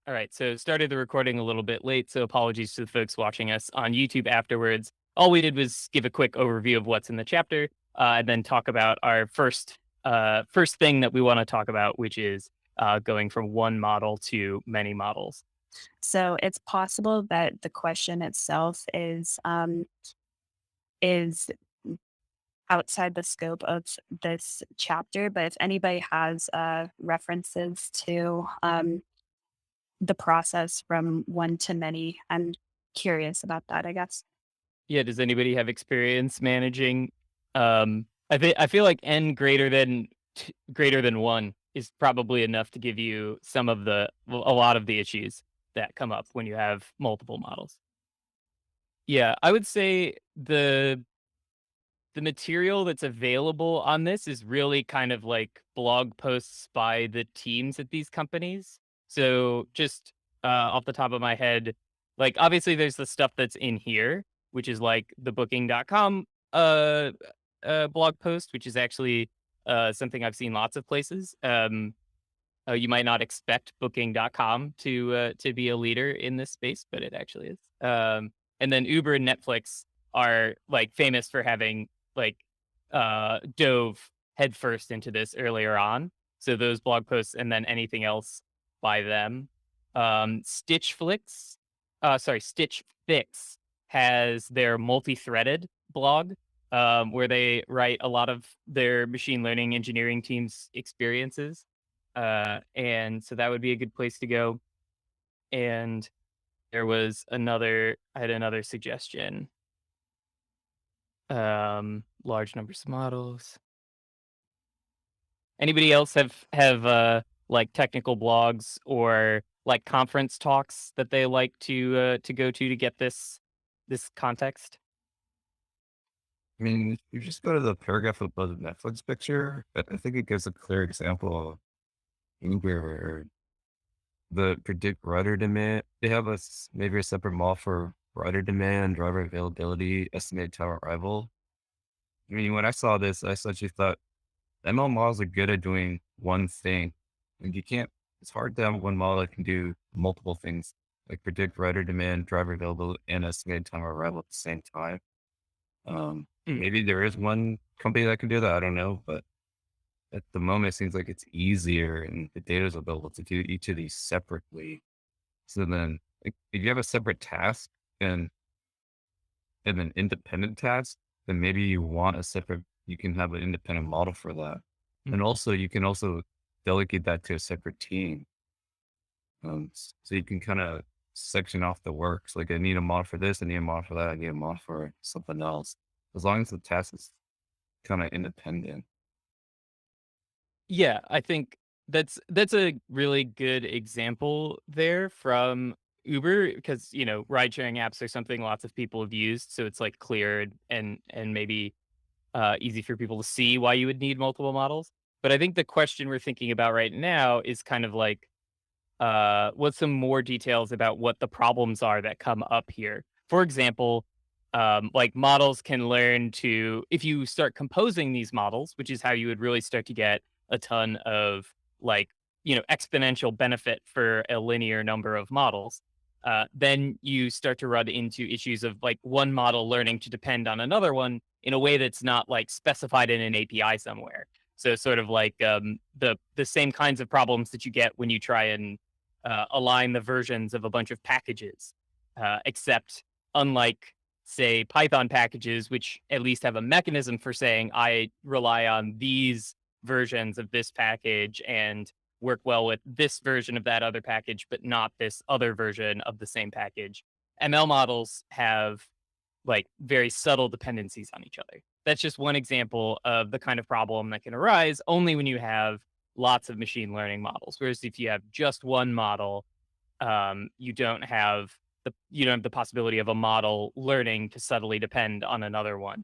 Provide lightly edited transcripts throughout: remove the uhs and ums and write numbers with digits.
All right, so started the recording a little bit late, so apologies to the folks watching us on YouTube afterwards. All we did was give a quick overview of what's in the chapter, and then talk about our first thing that we want to talk about, which is going from one model to many models. So it's possible that the question itself is outside the scope of this chapter, but if anybody has references to the process from one to many, I'm curious about that, I guess. Yeah, does anybody have experience managing? I feel like n greater than one is probably enough to give you some of a lot of the issues that come up when you have multiple models. Yeah, I would say the material that's available on this is really kind of like blog posts by the teams at these companies. So just off the top of my head, like obviously there's the stuff that's in here, which is like the booking.com blog post, which is actually something I've seen lots of places. You might not expect booking.com to be a leader in this space, but it actually is. And then Uber and Netflix are like famous for having like dove headfirst into this earlier on. So those blog posts and then anything else by them. Stitch Fix has their multi-threaded blog where they write a lot of their machine learning engineering team's experiences. And so that would be a good place to go. And I had another suggestion. Large numbers of models. Anybody else have like technical blogs or like conference talks that they like to go to get this context? I mean, if you just go to the paragraph above the Netflix picture, I think it gives a clear example of where the predict rider demand. They have maybe a separate model for rider demand, driver availability, estimated time arrival. I mean, when I saw this, I essentially thought ML models are good at doing one thing. And you can't, it's hard to have one model that can do multiple things, like predict rider demand, driver availability, and estimated time of arrival at the same time. Mm. Maybe there is one company that can do that. I don't know, but at the moment, it seems like it's easier and the data is available to do each of these separately. So then, like, if you have a separate task and an independent task, then maybe you can have an independent model for that. And Mm. also, you can also delegate that to a separate team. So you can kind of section off the work. So like, I need a model for this, I need a model for that, I need a model for something else. As long as the task is kind of independent. Yeah, I think that's a really good example there from Uber because ride sharing apps are something lots of people have used, so it's like clear and maybe easy for people to see why you would need multiple models. But I think the question we're thinking about right now is kind of like, what's some more details about what the problems are that come up here? For example, like models can learn if you start composing these models, which is how you would really start to get a ton of like, exponential benefit for a linear number of models. Then you start to run into issues of like one model learning to depend on another one in a way that's not like specified in an API somewhere. So sort of like the same kinds of problems that you get when you try and align the versions of a bunch of packages, except unlike say Python packages, which at least have a mechanism for saying I rely on these versions of this package and work well with this version of that other package, but not this other version of the same package. ML models have like very subtle dependencies on each other. That's just one example of the kind of problem that can arise only when you have lots of machine learning models. Whereas if you have just one model, you don't have the possibility of a model learning to subtly depend on another one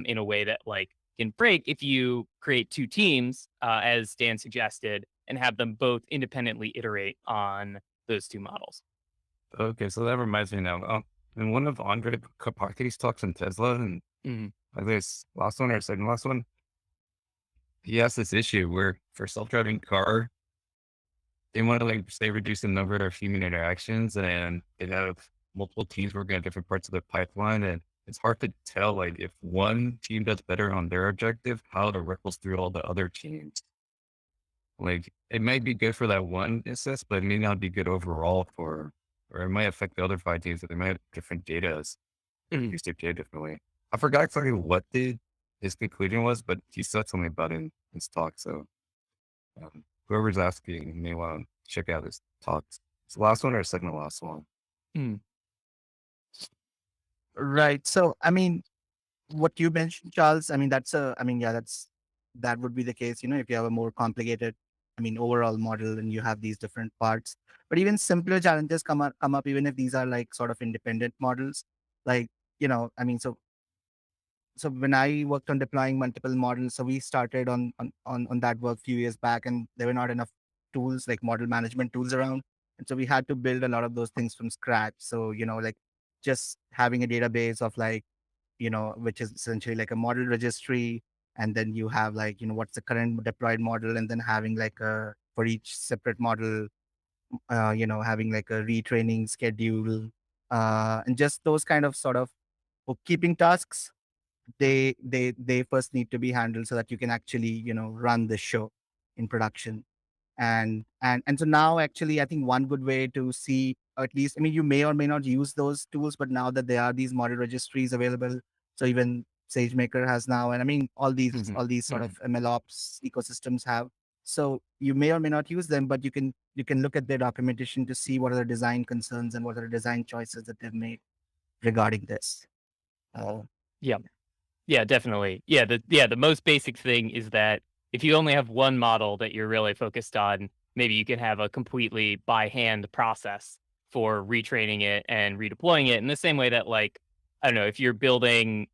in a way that like can break if you create two teams, as Dan suggested, and have them both independently iterate on those two models. Okay, so that reminds me now. In one of Andre Karpathy's talks in Tesla, and Mhm. I think it's last one or second last one, he has this issue where for self-driving car, they want to like say reduce the number of human interactions and they have multiple teams working on different parts of the pipeline. And it's hard to tell like if one team does better on their objective, how it ripples through all the other teams. Like it might be good for that one instance, but it may not be good overall for, or it might affect the other five teams that they might have different data, Mhm. use their data differently. I forgot exactly what his conclusion was, but he said something about it in his talk. So whoever's asking may want to check out his talks. It's the last one or second to last one. Mm. Right. So, I mean, what you mentioned, Charles, I mean, I mean, yeah, that would be the case, if you have a more complicated, I mean, overall model and you have these different parts. But even simpler challenges come up, even if these are like sort of independent models. Like, I mean, so when I worked on deploying multiple models, so we started on that work few years back, and there were not enough tools like model management tools around, and so we had to build a lot of those things from scratch. So like just having a database of like which is essentially like a model registry, and then you have like what's the current deployed model, and then having like a for each separate model, having like a retraining schedule, and just those kind of sort of bookkeeping tasks they first need to be handled so that you can actually run the show in production. And so now actually I think one good way to see, or at least, I mean, you may or may not use those tools, but now that there are these model registries available, so even SageMaker has now, and I mean Mhm. all these sort of Mhm. MLOps ecosystems have. So you may or may not use them, but you can look at their documentation to see what are the design concerns and what are the design choices that they've made regarding this. uh, Yeah. Yeah, definitely. The most basic thing is that if you only have one model that you're really focused on, maybe you can have a completely by hand process for retraining it and redeploying it in the same way that like, I don't know, if you're building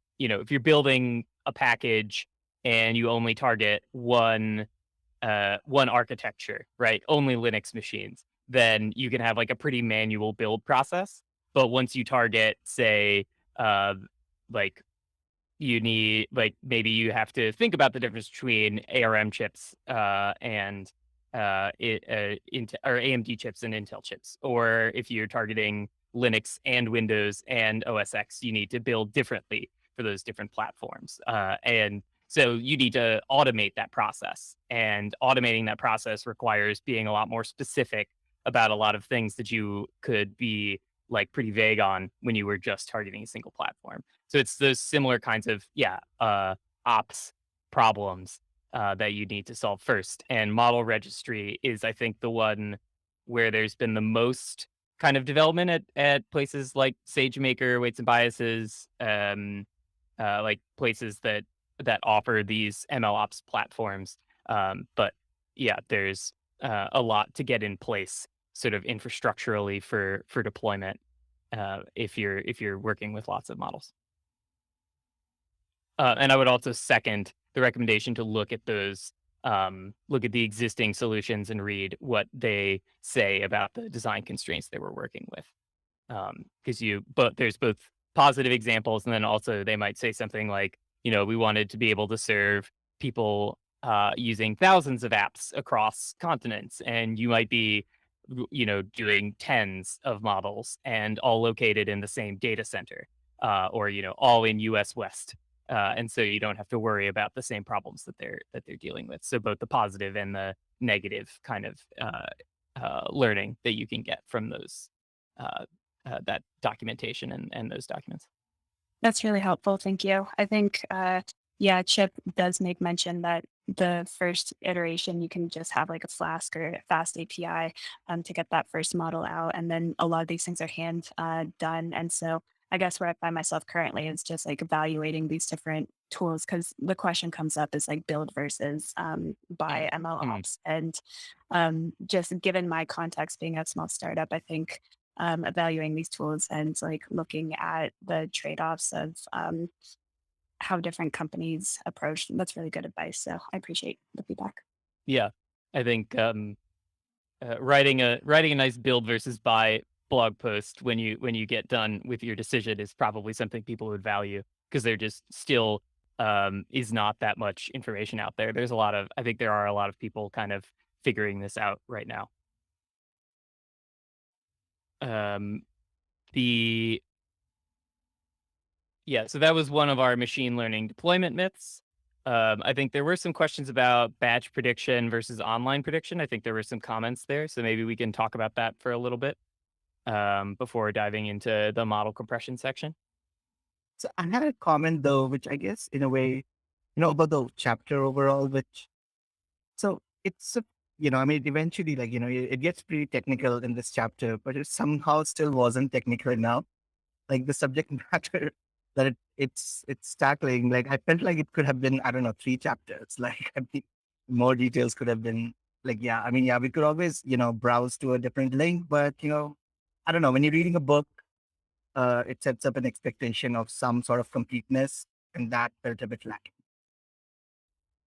a package and you only target one architecture, right? Only Linux machines, then you can have like a pretty manual build process. But once you target, say, uh, like you need like maybe you have to think about the difference between ARM chips and or AMD chips and Intel chips, or if you're targeting Linux and Windows and OS X, you need to build differently for those different platforms, and so you need to automate that process. And automating that process requires being a lot more specific about a lot of things that you could be like pretty vague on when you were just targeting a single platform. So it's those similar kinds of ops problems that you need to solve first. And model registry is, I think, the one where there's been the most kind of development at places like SageMaker, Weights and Biases, like places that offer these ML ops platforms. But yeah, there's a lot to get in place, sort of infrastructurally for deployment if you're working with lots of models. And I would also second the recommendation to look at the existing solutions and read what they say about the design constraints they were working with. Because but there's both positive examples, and then also they might say something like, we wanted to be able to serve people using thousands of apps across continents, and you might be, doing tens of models and all located in the same data center, or all in U.S. West. And so you don't have to worry about the same problems that they're dealing with. So both the positive and the negative kind of learning that you can get from those uh, that documentation and those documents. That's really helpful. Thank you. I think, yeah, Chip does make mention that the first iteration, you can just have like a Flask or a Fast API to get that first model out. And then a lot of these things are hand done. And so I guess where I find myself currently is just like evaluating these different tools because the question comes up is like build versus buy Mm, ML mhm. ops. And just given my context being a small startup, I think evaluating these tools and like looking at the trade-offs of how different companies approach them. That's really good advice. So I appreciate the feedback. Yeah, I think writing a nice build versus buy blog post when you get done with your decision is probably something people would value because there just still is not that much information out there. I think there are a lot of people kind of figuring this out right now. Um, the Yeah, so that was one of our machine learning deployment myths. I think there were some questions about batch prediction versus online prediction. I think there were some comments there, so maybe we can talk about that for a little bit before diving into the model compression section. So I had a comment though, which I guess in a way, about the chapter overall, which so it's a, I mean, eventually, like, it gets pretty technical in this chapter, but it somehow still wasn't technical enough. Like the subject matter that it's tackling, like I felt like it could have been, I don't know, 3 chapters. Like I mean, more details could have been like, yeah, I mean, yeah, we could always, browse to a different link, but I don't know, when you're reading a book, it sets up an expectation of some sort of completeness, and that felt a bit lacking.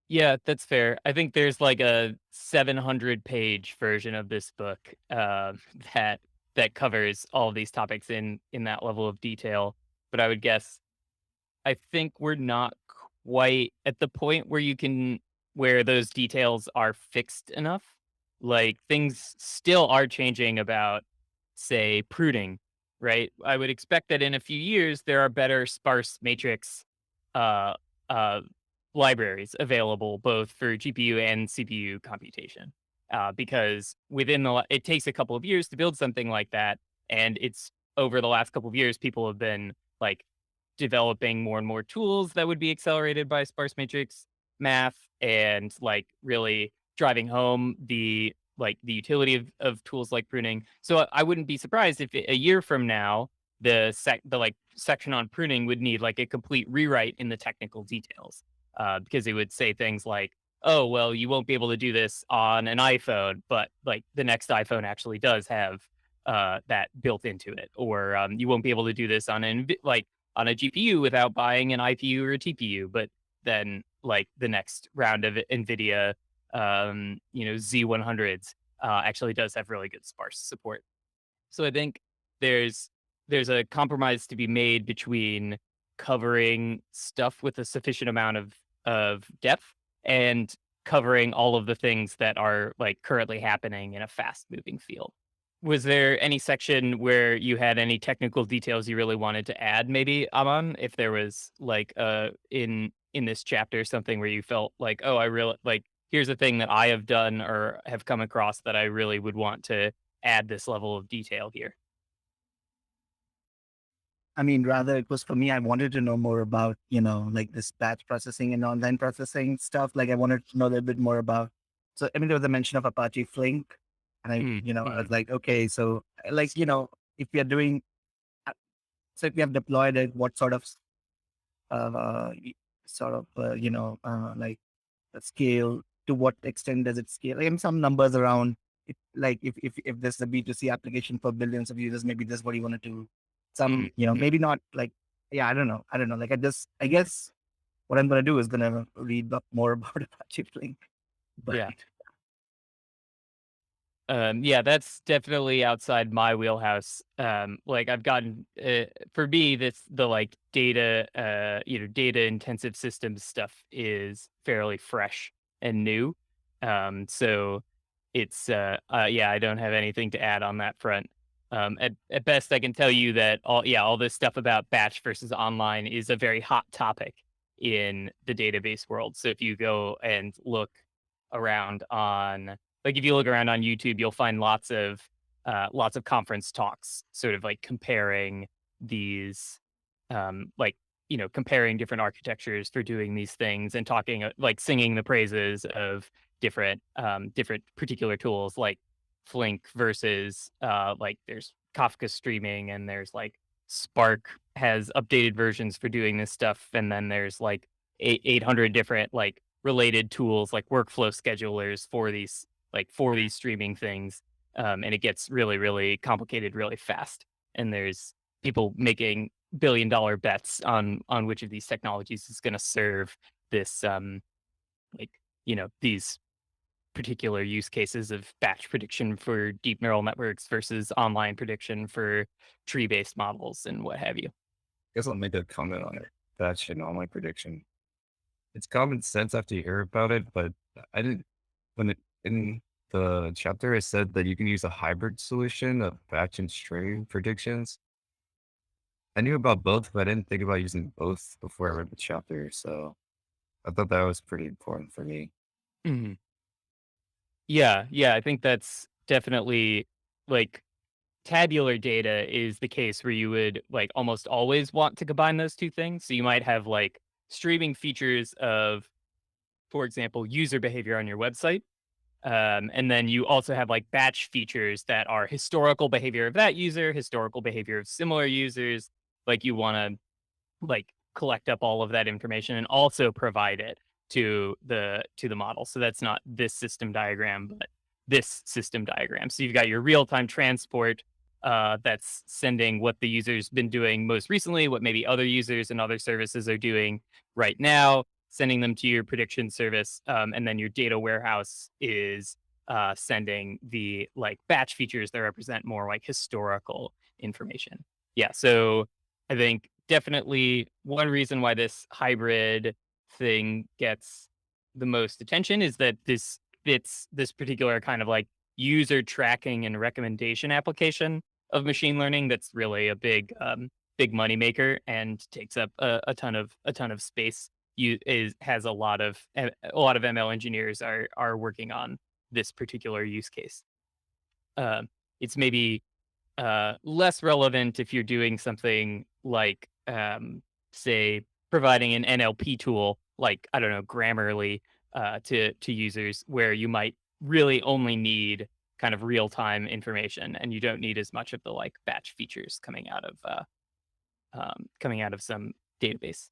Yeah, that's fair. I think there's like a 700-page version of this book that covers all of these topics in that level of detail. But I would guess I think we're not quite at the point where where those details are fixed enough. Like things still are changing about, say, pruning, right? I would expect that in a few years there are better sparse matrix uh, uh, libraries available both for GPU and CPU computation. Because it takes a couple of years to build something like that, and it's over the last couple of years people have been like developing more and more tools that would be accelerated by sparse matrix math and like really driving home the utility of tools like pruning. So I wouldn't be surprised if a year from now the like section on pruning would need like a complete rewrite in the technical details because it would say things like, oh well, you won't be able to do this on an iPhone, but like the next iPhone actually does have that built into it, or you won't be able to do this on on a GPU without buying an IPU or a TPU. But then, like the next round of NVIDIA, Z100s actually does have really good sparse support. So I think there's a compromise to be made between covering stuff with a sufficient amount of depth and covering all of the things that are like currently happening in a fast moving field. Was there any section where you had any technical details you really wanted to add, maybe, Aman? If there was like in this chapter something where you felt like, oh, I really like here's a thing that I have done or have come across that I really would want to add this level of detail here. I mean, rather it was for me, I wanted to know more about, like this batch processing and online processing stuff. Like I wanted to know a little bit more about, so I mean, there was a mention of Apache Flink. And Mm, I was mhm. like, okay, so like, if we are doing, uh, so if we have deployed it, what sort of, like a scale, to what extent does it scale? Like, some numbers around it, like if this is a B2C application for billions of users, maybe this is what you want to do. Mm, Some, mhm. maybe not like, yeah, I don't know. I don't know. Like I guess what I'm going to do is going to read up more about Apache Flink, but Yeah. Yeah, that's definitely outside my wheelhouse. Like I've gotten for me, this the like data, data intensive systems stuff is fairly fresh and new. So it's yeah, I don't have anything to add on that front. At best, I can tell you that all this stuff about batch versus online is a very hot topic in the database world. So if you go and look around on like if you look around on YouTube, you'll find lots of conference talks, sort of like comparing these, like comparing different architectures for doing these things and talking like singing the praises of different particular tools like Flink versus like there's Kafka streaming and there's like Spark has updated versions for doing this stuff, and then there's like 800 different like related tools like workflow schedulers for these streaming things. And it gets really, really complicated really fast. And there's people making billion-dollar bets on which of these technologies is going to serve this, like these particular use cases of batch prediction for deep neural networks versus online prediction for tree-based models and what have you. Guess I'll make a comment on it. Batch and online prediction. It's common sense after you hear about it, but I didn't when it in the chapter, it said that you can use a hybrid solution of batch and stream predictions. I knew about both, but I didn't think about using both before I read the chapter. So I thought that was pretty important for me. Mhm. Yeah, yeah, I think that's definitely like tabular data is the case where you would like almost always want to combine those two things. So you might have like streaming features of, for example, user behavior on your website. And then you also have like batch features that are historical behavior of that user, historical behavior of similar users. Like you want to like collect up all of that information and also provide it to the model. So that's not this system diagram, but this system diagram. So you've got your real-time transport that's sending what the user's been doing most recently, what maybe other users and other services are doing right now, sending them to your prediction service, and then your data warehouse is sending the like batch features that represent more like historical information. Yeah, so I think definitely one reason why this hybrid thing gets the most attention is that this fits this particular kind of like user tracking and recommendation application of machine learning that's really a big money maker and takes up a ton of space. You is has a lot of ML engineers are working on this particular use case. It's maybe less relevant if you're doing something like, say, providing an NLP tool, like, I don't know, Grammarly, to users where you might really only need kind of real-time information, and you don't need as much of the, like, batch features coming out of some database.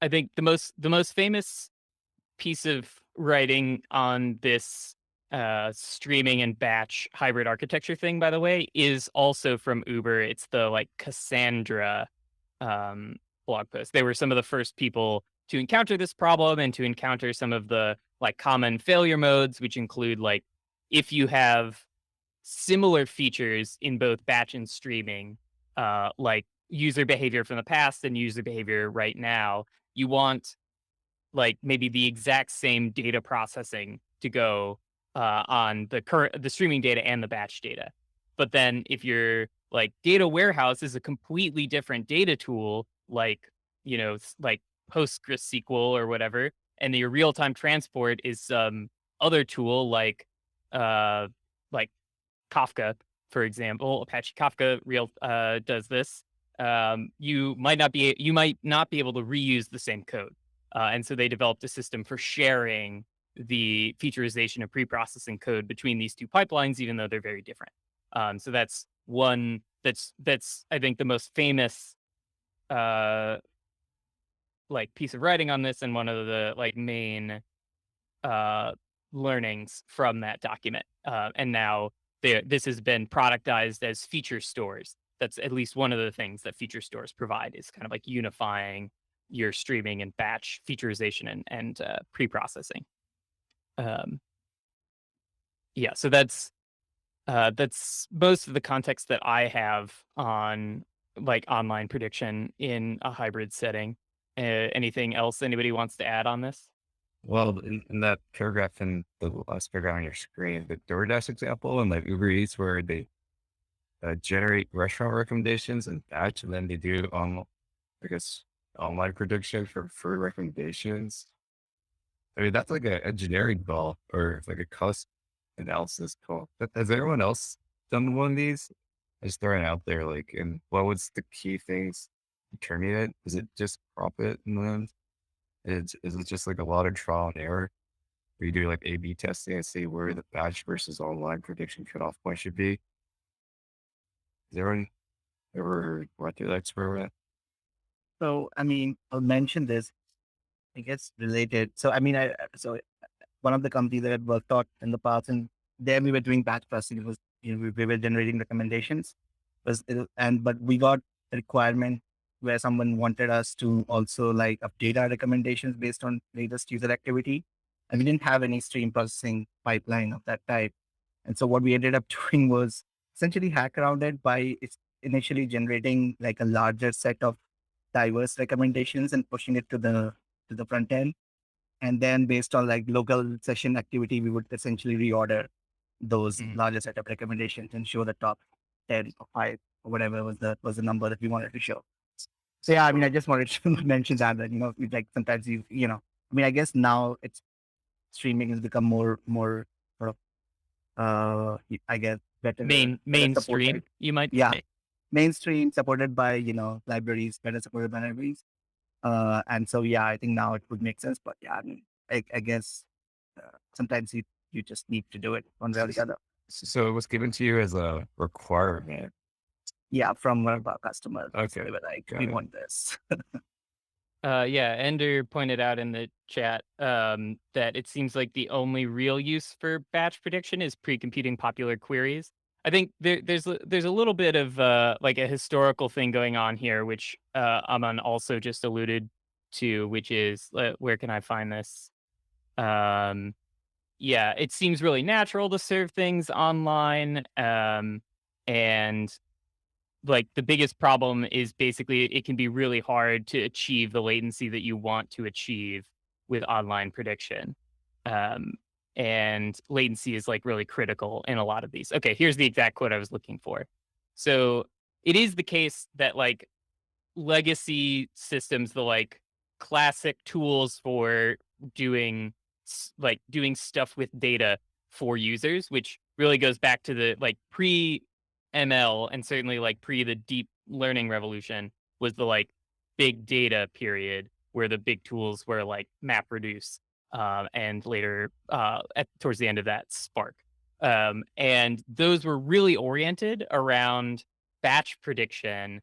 I think the most famous piece of writing on this streaming and batch hybrid architecture thing, by the way, is also from Uber. It's the like Cassandra um, blog post. They were some of the first people to encounter this problem and to encounter some of the like common failure modes, which include like if you have similar features in both batch and streaming, like user behavior from the past and user behavior right now, you want like maybe the exact same data processing to go on the streaming data and the batch data. But then if your like data warehouse is a completely different data tool, like like PostgreSQL or whatever, and your real time transport is some other tool uh like Kafka, for example, Apache Kafka real does this. You might not be able to reuse the same code, and so they developed a system for sharing the featurization of pre-processing code between these two pipelines, even though they're very different. So that's one that's I think the most famous uh, like piece of writing on this, and one of the like main uh, learnings from that document. And now this has been productized as feature stores. That's at least one of the things that feature stores provide is kind of like unifying your streaming and batch featurization and pre-processing. Um, yeah, so that's most of the context that I have on like online prediction in a hybrid setting. Anything else anybody wants to add on this? Well, in that paragraph in the last paragraph on your screen, the DoorDash example and like Uber Eats, where they generate restaurant recommendations and batch, and then they do I guess online prediction for food recommendations. I mean, that's like a generic goal or like a cost analysis goal. Has anyone else done one of these? I just throwing it out there, like, and what was the key things determining it? Is it just profit in the end? Is it just like a lot of trial and error? Where you do like A/B testing and see where the batch versus online prediction cutoff point should be? Has anyone ever went through that experiment? So, I mean, I'll mention this. I guess related. So, I mean, so one of the companies that I worked on in the past, and there we were doing batch processing. It was, we were generating recommendations, but we got a requirement where someone wanted us to also like update our recommendations based on latest user activity, and we didn't have any stream processing pipeline of that type. And so what we ended up doing was essentially hack around it by initially generating like a larger set of diverse recommendations and pushing it to the front end. And then based on like local session activity, we would essentially reorder. those Mhm. larger set of recommendations and show the top 10 or 5 or whatever was the number that we wanted to show. So yeah, I mean, I just wanted to mention that like sometimes I mean, I guess now it's streaming has become more sort of I guess better supported. Mainstream, you might Yeah, say. mainstream supported by libraries, better supported by libraries. And so yeah, I think now it would make sense. But yeah, I mean, I guess sometimes you just need to do it one way or the other. So it was given to you as a requirement. Yeah, from one of our customers, Okay, they were like, got we it. want this. Yeah, Ender pointed out in the chat that it seems like the only real use for batch prediction is pre-computing popular queries. I think there's a little bit of like a historical thing going on here, which Aman also just alluded to, which is where can I find this? Um, yeah, it seems really natural to serve things online, and like the biggest problem is basically it can be really hard to achieve the latency that you want to achieve with online prediction. Um, and latency is like really critical in a lot of these. Okay, here's the exact quote I was looking for. So it is the case that like legacy systems, the like classic tools for doing like doing stuff with data for users, which really goes back to the like pre ML and certainly like pre the deep learning revolution was the like big data period where the big tools were like MapReduce and later towards the end of that Spark. And those were really oriented around batch prediction,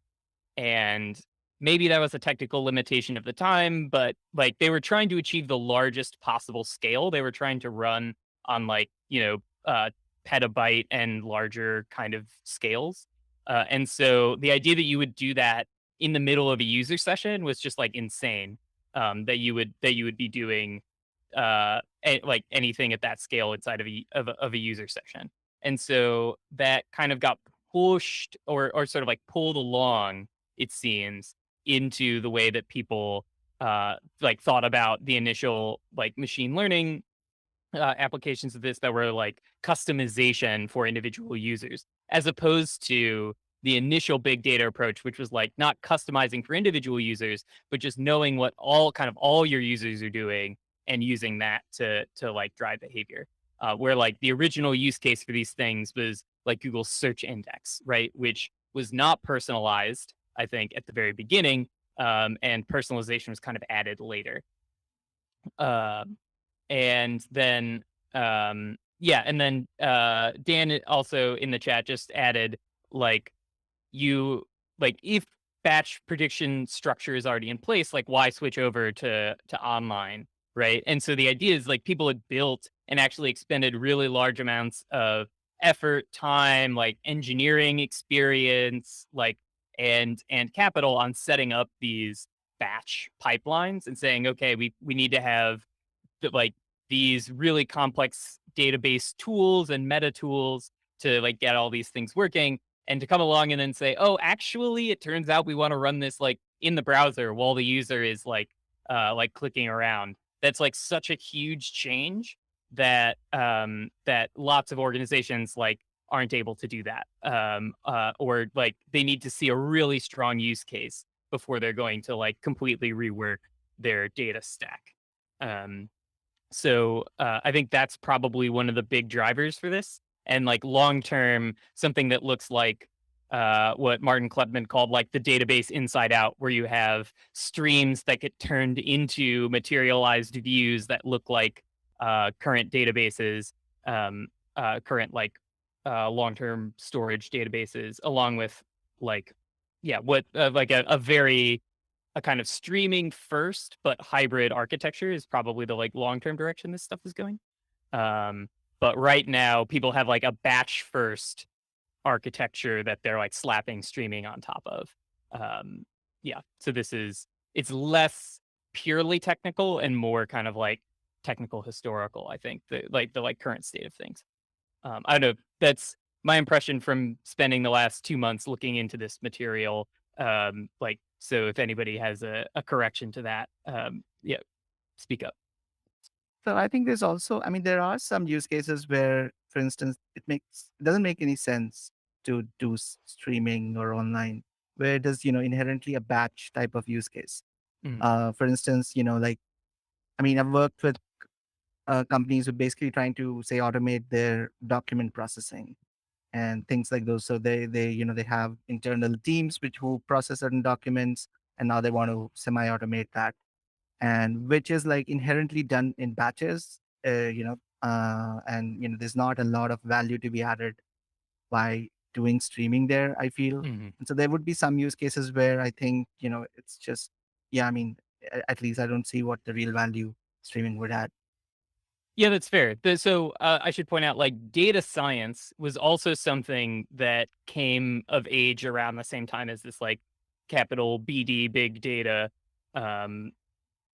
and maybe that was a technical limitation of the time, but like they were trying to achieve the largest possible scale. They were trying to run on like, petabyte and larger kind of scales. And so the idea that you would do that in the middle of a user session was just like insane. That you would be doing like anything at that scale inside of a user session. And so that kind of got pushed or sort of like pulled along, it seems, into the way that people like thought about the initial like machine learning applications of this that were like customization for individual users, as opposed to the initial big data approach, which was like not customizing for individual users, but just knowing what all your users are doing and using that to like drive behavior. Where like the original use case for these things was like Google's search index, right, which was not personalized, I think, at the very beginning, and personalization was kind of added later. Um, and then, yeah, and then Dan also in the chat just added like you like if batch prediction structure is already in place, like why switch over to online, right? And so the idea is like people had built and actually expended really large amounts of effort, time, like engineering experience, like and capital on setting up these batch pipelines and saying, okay, we need to have like these really complex database tools and meta tools to like get all these things working, and to come along and then say, oh, actually it turns out we want to run this like in the browser while the user is like clicking around. That's like such a huge change that that lots of organizations like aren't able to do that, or like they need to see a really strong use case before they're going to like completely rework their data stack. um so, I think that's probably one of the big drivers for this. And like long term, something that looks like what Martin Kleppman called like the database inside out, where you have streams that get turned into materialized views that look like current databases, um, current like long term storage databases, along with like, yeah, what like a very a kind of streaming first, but hybrid architecture is probably the like long-term direction this stuff is going. Um, but right now, people have like a batch first architecture that they're like slapping streaming on top of. Um, yeah, so it's less purely technical and more kind of like technical historical. I think the current state of things. I don't know. That's my impression from spending the last 2 months looking into this material. Like, so if anybody has a correction to that, yeah, speak up. So I think there's also, I mean, there are some use cases where for instance, it doesn't make any sense to do streaming or online where it is, inherently a batch type of use case. Mhm, For instance, like, I mean, I've worked with companies who basically trying to say automate their document processing and things like those. So they have internal teams which who process certain documents, and now they want to semi-automate that, and which is like inherently done in batches. And there's not a lot of value to be added by doing streaming there, I feel. mhm. And so there would be some use cases where I think, it's just, yeah, I mean, at least I don't see what the real value streaming would add. Yeah, that's fair. I should point out, like, data science was also something that came of age around the same time as this, like, capital BD, big data, um,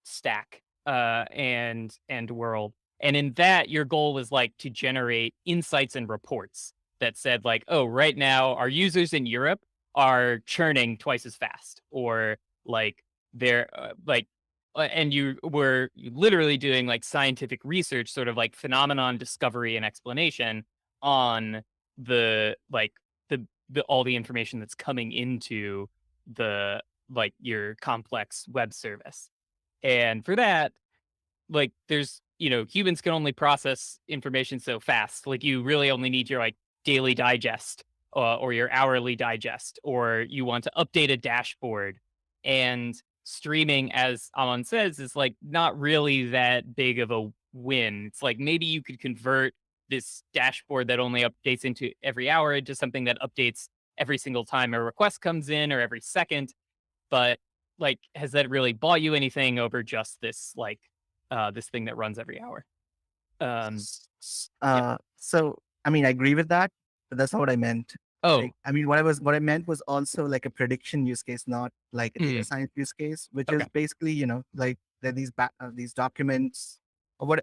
stack, and world. And in that, your goal was like to generate insights and reports that said like, oh, right now our users in Europe are churning twice as fast, or like they're and you were literally doing like scientific research, sort of like phenomenon discovery and explanation on the like the all the information that's coming into the like your complex web service. And for that, like, humans can only process information so fast. Like, you really only need your like daily digest, or your hourly digest, or you want to update a dashboard. And streaming, as Aman says, is like not really that big of a win. It's like maybe you could convert this dashboard that only updates into every hour into something that updates every single time a request comes in, or every second. But, like, has that really bought you anything over just this, like, this thing that runs every hour? Um, yeah. So I mean, I agree with that, but that's not what I meant. Oh, Like, I mean, what I meant was also like a prediction use case, not like a data mm, science use case, which is okay. basically, like there are these documents or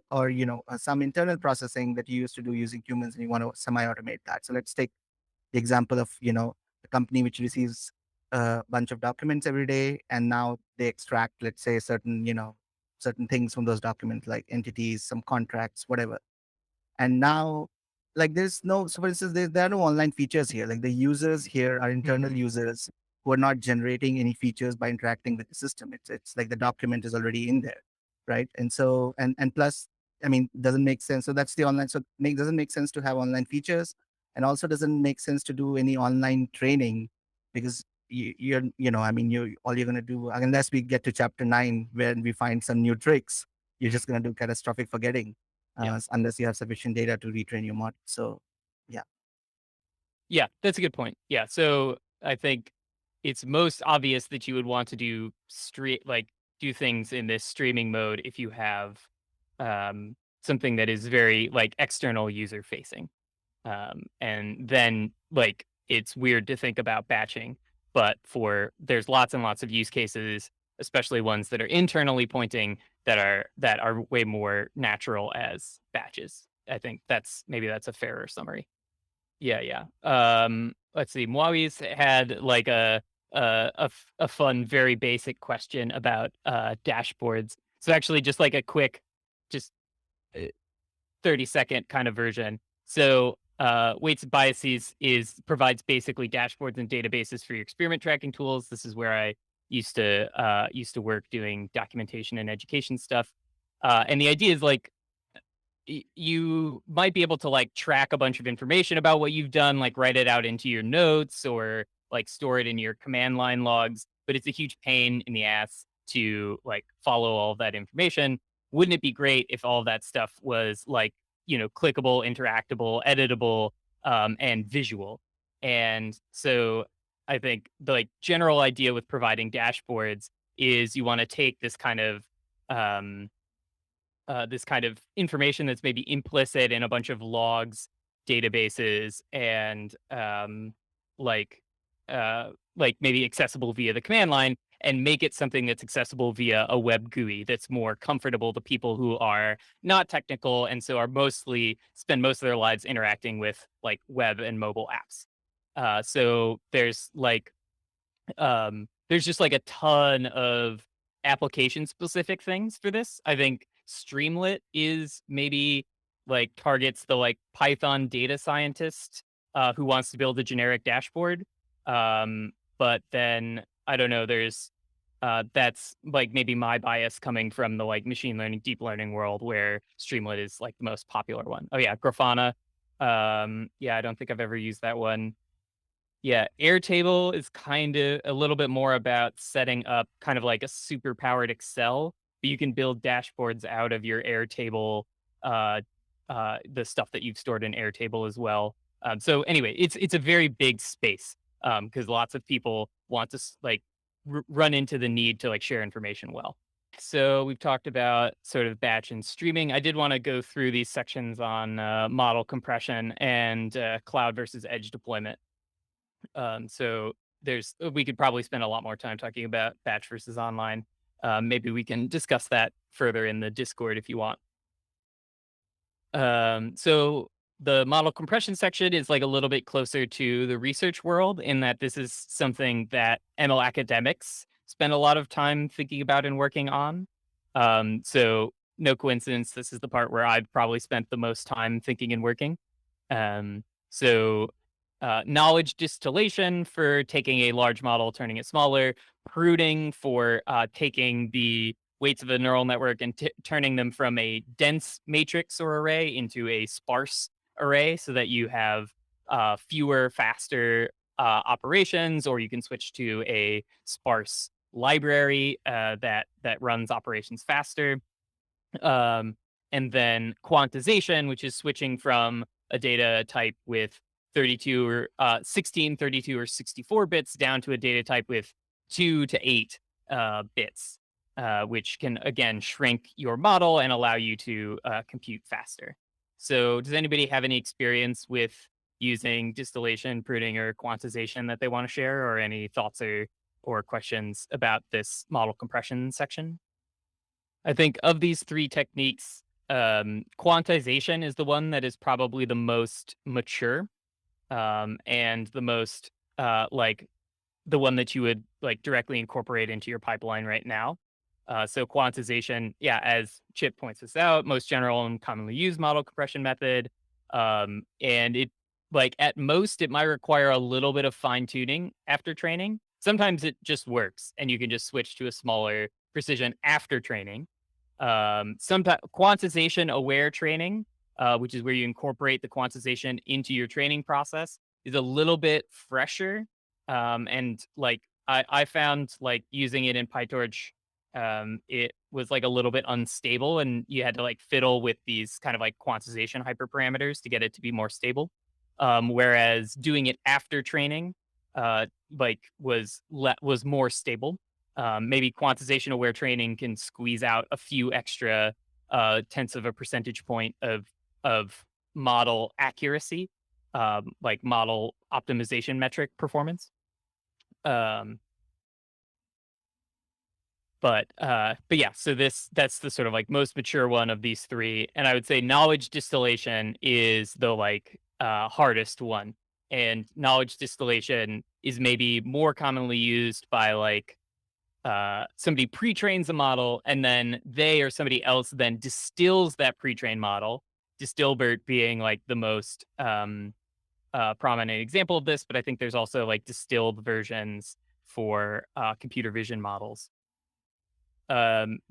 some internal processing that you used to do using humans, and you want to semi-automate that. So let's take the example of a company which receives a bunch of documents every day, and now they extract, let's say, certain things from those documents, like entities, some contracts, whatever. And now, like, there's no, so for instance, there are no online features here. Like, the users here are internal Mhm, users who are not generating any features by interacting with the system. It's like the document is already in there, right? And so, and plus, I mean, doesn't make sense. So that's the online. So doesn't make sense to have online features, and also doesn't make sense to do any online training because I mean, you all you're gonna do unless we get to chapter 9 where we find some new tricks, you're mhm, just gonna do catastrophic forgetting yeah. unless you have sufficient data to retrain your model. So, yeah. Yeah, that's a good point. Yeah, so I think it's most obvious that you would want to do things in this streaming mode if you have, something that is very, like, external user facing. And then like it's weird to think about batching, but there's lots and lots of use cases, especially ones that are internally pointing, that are way more natural as batches. I think that's a fairer summary. Yeah, yeah. Let's see. Muawi's had like a fun, very basic question about dashboards. So actually, just like a quick, just uh, 30-second kind of version. So, weights and biases is provides basically dashboards and databases for your experiment tracking tools. This is where I used to work doing documentation and education stuff. And the idea is like you might be able to like track a bunch of information about what you've done, like write it out into your notes or like store it in your command line logs. But it's a huge pain in the ass to like follow all of that information. Wouldn't it be great if all of that stuff was like, clickable, interactable, editable, and visual? And so I think the like general idea with providing dashboards is you want to take um, this kind of information that's maybe implicit in a bunch of logs, databases, and like like maybe accessible via the command line, and make it something that's accessible via a web GUI that's more comfortable to people who are not technical and so are mostly spend most of their lives interacting with like web and mobile apps. So there's just like a ton of application specific things for this. I think Streamlit is maybe like targets the like Python data scientist who wants to build a generic dashboard. But then I don't know, there's that's like maybe my bias coming from the like machine learning, deep learning world where Streamlit is like the most popular one. Oh yeah, Grafana. Yeah, I don't think I've ever used that one. Yeah, Airtable is kind of a little bit more about setting up kind of like a super powered Excel, but you can build dashboards out of your Airtable, uh, the stuff that you've stored in Airtable as well. So anyway, it's a very big space because lots of people want to like run into the need to like share information well. So we've talked about sort of batch and streaming. I did want to go through these sections on model compression and cloud versus edge deployment. So we could probably spend a lot more time talking about batch versus online. Maybe we can discuss that further in the Discord if you want. So the model compression section is like a little bit closer to the research world in that this is something that ML academics spend a lot of time thinking about and working on. So no coincidence, this is the part where I've probably spent the most time thinking and working. So knowledge distillation for taking a large model, turning it smaller, pruning for taking the weights of a neural network and turning them from a dense matrix or array into a sparse array so that you have fewer, faster operations, or you can switch to a sparse library that runs operations faster. Um, and then quantization, which is switching from a data type with 32 or 16, 32 or 64 bits down to a data type with 2 to 8 bits, which can again shrink your model and allow you to compute faster. So, does anybody have any experience with using distillation, pruning, or quantization that they want to share, or any thoughts or questions about this model compression section? I think of these 3 techniques, quantization is the one that is probably the most mature, and the most, like, the one that you would, like, directly incorporate into your pipeline right now. So quantization, yeah, as Chip points this out, most general and commonly used model compression method, and it like, at most, it might require a little bit of fine-tuning after training. Sometimes it just works, and you can just switch to a smaller precision after training. Sometimes quantization aware training, which is where you incorporate the quantization into your training process, is a little bit fresher. And like I found like using it in PyTorch, it was like a little bit unstable, and you had to like fiddle with these kind of like quantization hyperparameters to get it to be more stable. Whereas doing it after training, like was more stable. Maybe quantization aware training can squeeze out a few extra tenths of a percentage point of model accuracy, like model optimization metric performance. Um, but yeah, so that's the sort of like most mature one of these 3, and I would say knowledge distillation is the like hardest one, and knowledge distillation is maybe more commonly used by like somebody pre-trains a model and then they or somebody else then distills that pre-trained model. Distilbert being like the most prominent example of this, but I think there's also like distilled versions for computer vision models.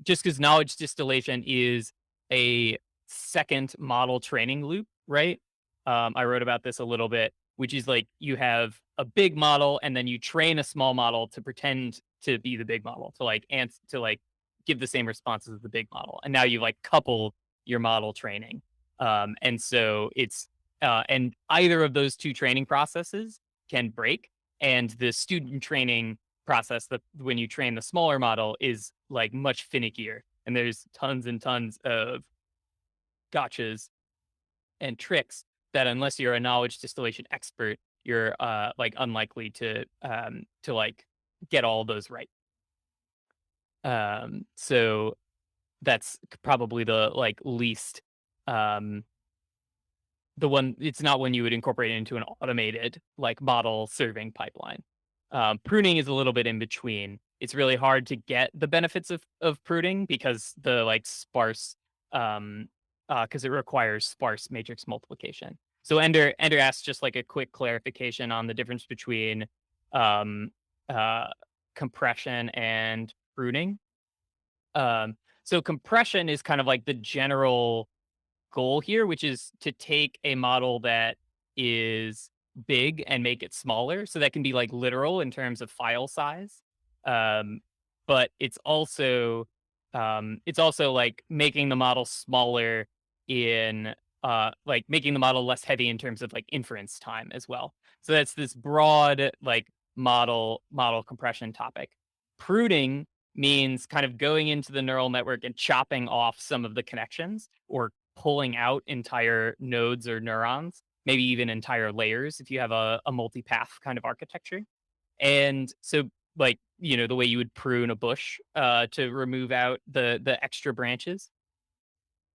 Just because knowledge distillation is a second model training loop, right? I wrote about this a little bit, which is like you have a big model and then you train a small model to pretend to be the big model, to like to like give the same responses as the big model. And now you've like coupled your model training. And so it's and either of those 2 training processes can break. And the student training process that when you train the smaller model is like much finickier. And there's tons and tons of gotchas and tricks that unless you're a knowledge distillation expert, you're like unlikely to like get all those right. So that's probably the like least um the one. It's not one you would incorporate into an automated like model serving pipeline. Pruning is a little bit in between. It's really hard to get the benefits of pruning because the like sparse um because it requires sparse matrix multiplication. So Ender asks just like a quick clarification on the difference between um, uh, compression and pruning. So compression is kind of like the general goal here, which is to take a model that is big and make it smaller. So that can be like literal in terms of file size. Um, but it's also like making the model smaller in like making the model less heavy in terms of like inference time as well. So that's this broad like model compression topic. Pruning means kind of going into the neural network and chopping off some of the connections or pulling out entire nodes or neurons, maybe even entire layers if you have a multi-path kind of architecture. And so, like, the way you would prune a bush to remove out the extra branches.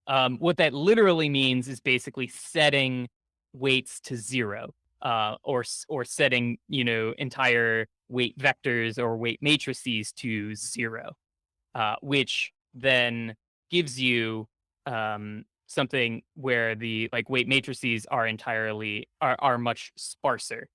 What that literally means is basically setting weights to zero, or setting entire weight vectors or weight matrices to zero, which then gives you something where the like weight matrices are much sparser.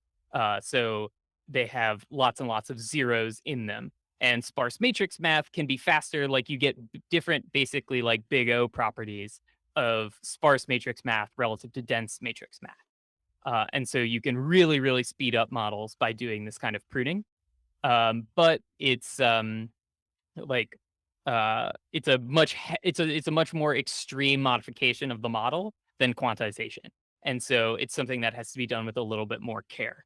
So they have lots and lots of zeros in them. And sparse matrix math can be faster. Like you get different, basically like big O properties of sparse matrix math relative to dense matrix math. And so you can really, really speed up models by doing this kind of pruning. But like it's a much more extreme modification of the model than quantization, and so it's something that has to be done with a little bit more care.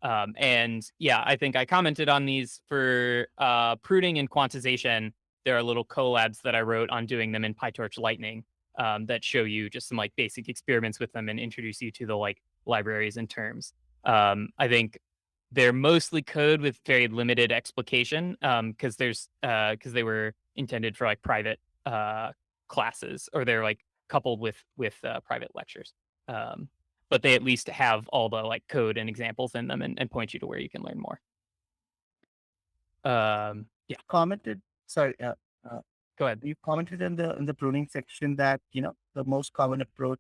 And yeah, I think I commented on these for pruning and quantization. There are little collabs that I wrote on doing them in PyTorch Lightning, that show you just some like basic experiments with them and introduce you to the like libraries and terms. I think they're mostly code with very limited explication, because they were intended for like private classes, or they're like coupled with private lectures. Um, but they at least have all the like code and examples in them, and point you to where you can learn more. Yeah, Commented, sorry, go ahead. you commented in the pruning section that the most common approach,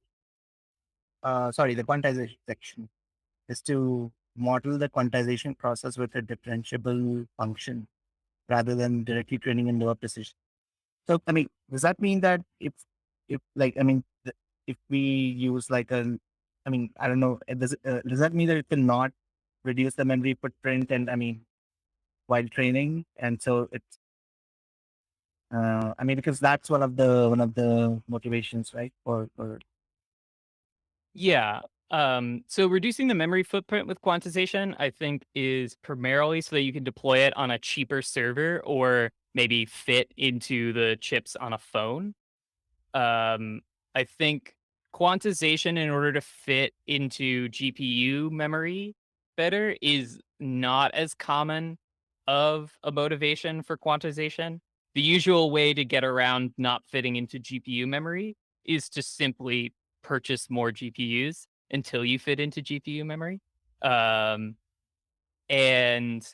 sorry, the quantization section is to model the quantization process with a differentiable function rather than directly training in lower precision. So, I mean, does that mean that if like, I mean, if we use like I mean, I don't know, does that mean that it will not reduce the memory footprint and, I mean, while training? And so it's, I mean, because that's one of the motivations, right? Or Yeah. So reducing the memory footprint with quantization, I think, is primarily so that you can deploy it on a cheaper server or maybe fit into the chips on a phone. Um, I think quantization, in order to fit into GPU memory better, is not as common of a motivation for quantization. The usual way to get around not fitting into GPU memory is to simply purchase more GPUs until you fit into GPU memory. Um, and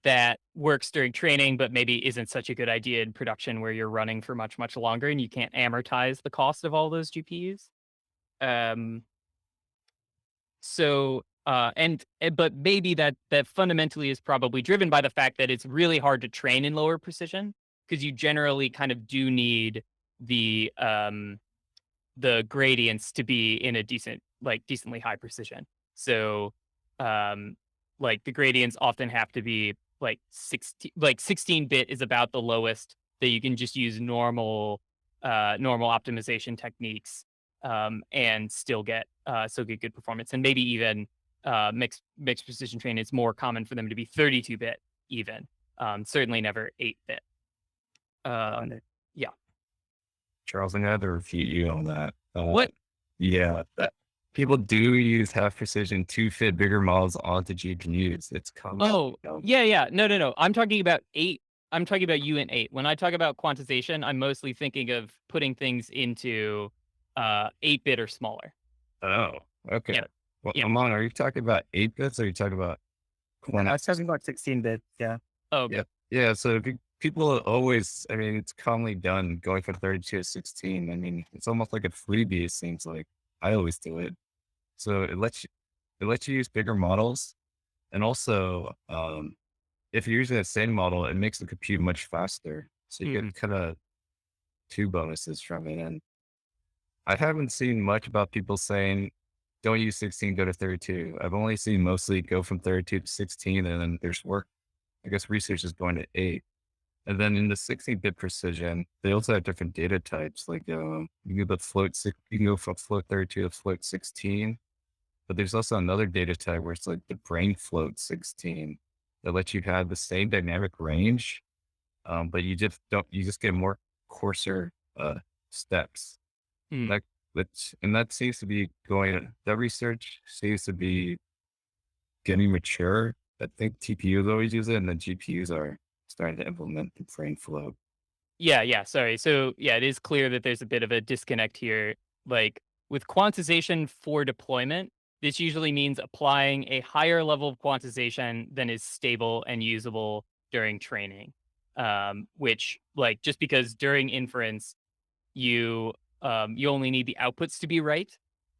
that works during training, but maybe isn't such a good idea in production where you're running for much, much longer and you can't amortize the cost of all those GPUs. Um, but maybe that fundamentally is probably driven by the fact that it's really hard to train in lower precision, because you generally kind of do need the gradients to be in a decently high precision. So, like the gradients often have to be like 16-bit is about the lowest that you can just use normal optimization techniques, and still get good performance. And maybe even mixed precision training, it's more common for them to be 32-bit even. Certainly never 8-bit. Yeah. Charles, I'm gonna have to refute you on that. What? Yeah, people do use half precision to fit bigger models onto GPUs. It's common. Oh, yeah. No. I'm talking about 8. I'm talking about Uint 8. When I talk about quantization, I'm mostly thinking of putting things into 8-bit or smaller. Oh, okay. Yeah. Well, Yeah. Aman, are you talking about 8 bits or are you talking about I was talking about 16 bits. Yeah. Oh, okay. Yeah. Yeah. So if you people always, I mean, it's commonly done going from 32 to 16. I mean, it's almost like a freebie, it seems like. I always do it. So it lets you use bigger models. And also, if you're using the same model, it makes the compute much faster. So you Mhm. get kind of two bonuses from it. And I haven't seen much about people saying, don't use 16, go to 32. I've only seen mostly go from 32 to 16. And then there's work, I guess research is going to 8. And then in the 16-bit precision, they also have different data types. Like you can go you can go from float 32 to float 16. But there's also another data type where it's like the brain float 16 that lets you have the same dynamic range, but you just get more coarser steps. Mm. That that seems to be that research seems to be getting mature. I think TPUs always use it, and then GPUs are starting to implement the brain float. Yeah, yeah, sorry. So, yeah, it is clear that there's a bit of a disconnect here. Like, with quantization for deployment, this usually means applying a higher level of quantization than is stable and usable during training. Which, like, just because during inference, you you only need the outputs to be right.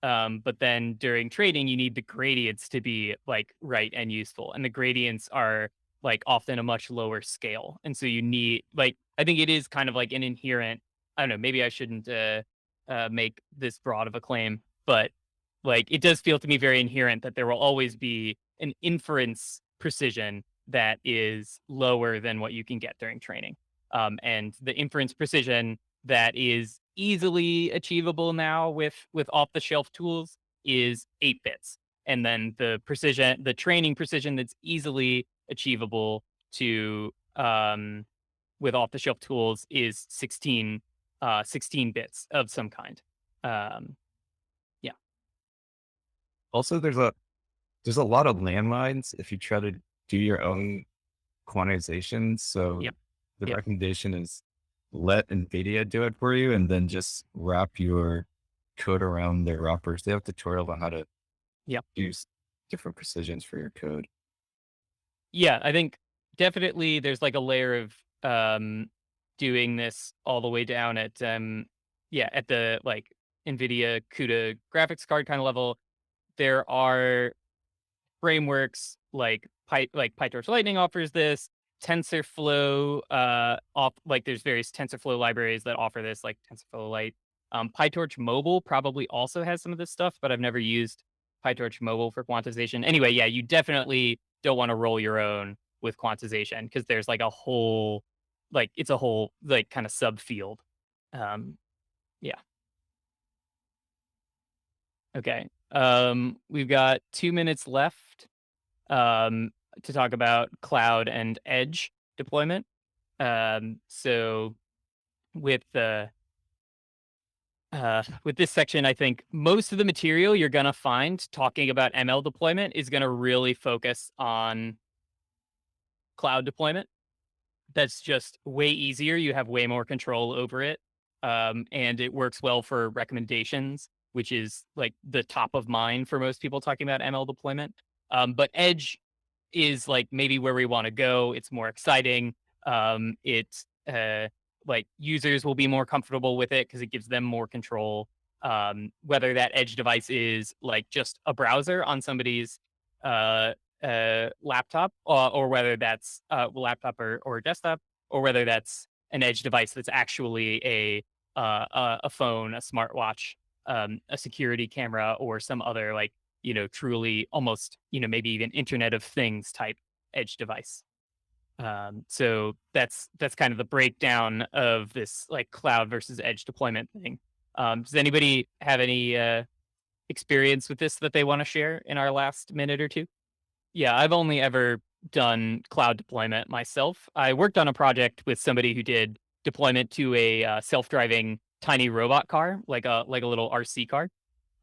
But then during trading, you need the gradients to be like right and useful. And the gradients are like often a much lower scale. And so you need like I think it is kind of like an inherent, I don't know, maybe I shouldn't make this broad of a claim, but like it does feel to me very inherent that there will always be an inference precision that is lower than what you can get during training. And the inference precision that is easily achievable now with off the shelf tools is 8 bits. And then the training precision that's easily achievable to with off the shelf tools is 16 bits of some kind. Um, yeah. Also, there's a lot of landmines if you try to do your own quantization. So Yep. the Yep. recommendation is let NVIDIA do it for you and then just wrap your code around their wrappers. They have a tutorial on how to Yep. use different precisions for your code. Yeah, I think definitely there's like a layer of doing this all the way down at yeah, at the like NVIDIA CUDA graphics card kind of level. There are frameworks like PyTorch Lightning offers this. TensorFlow off like there's various TensorFlow libraries that offer this, like TensorFlow Lite. PyTorch Mobile probably also has some of this stuff, but I've never used PyTorch Mobile for quantization. Anyway, yeah, you definitely don't want to roll your own with quantization because there's like a whole like it's a whole like kind of subfield. Um, yeah. Okay. We've got 2 minutes left um, to talk about cloud and edge deployment. So with the with this section, I think most of the material you're gonna find talking about ML deployment is gonna really focus on cloud deployment. That's just way easier. You have way more control over it, and it works well for recommendations, which is like the top of mind for most people talking about ML deployment. But edge is like maybe where we want to go. It's more exciting. It's like users will be more comfortable with it because it gives them more control. Whether that edge device is like just a browser on somebody's uh, laptop, or whether that's laptop or desktop, or whether that's an edge device that's actually a phone, a smartwatch, a security camera, or some other like truly almost, maybe even Internet of Things type edge device. So that's kind of the breakdown of this like cloud versus edge deployment thing. Does anybody have any experience with this that they want to share in our last minute or two? Yeah, I've only ever done cloud deployment myself. I worked on a project with somebody who did deployment to a self-driving tiny robot car, like a little RC car.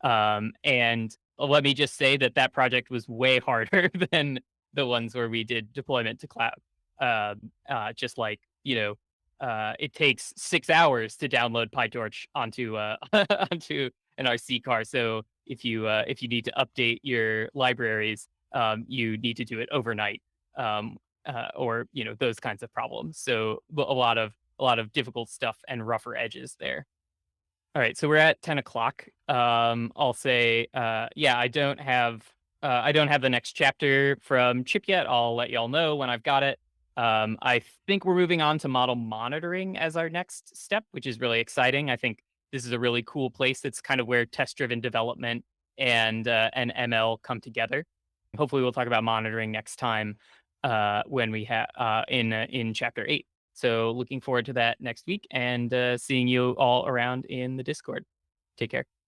And let me just say that that project was way harder than the ones where we did deployment to cloud. Just like, it takes 6 hours to download PyTorch onto onto an RC car. So if you need to update your libraries, you need to do it overnight. or those kinds of problems. So a lot of difficult stuff and rougher edges there. All right, so we're at 10 o'clock. I'll say, yeah, I don't have the next chapter from Chip yet. I'll let y'all know when I've got it. I think we're moving on to model monitoring as our next step, which is really exciting. I think this is a really cool place. That's kind of where test-driven development and ML come together. Hopefully, we'll talk about monitoring next time when we have in chapter 8. So looking forward to that next week and seeing you all around in the Discord. Take care.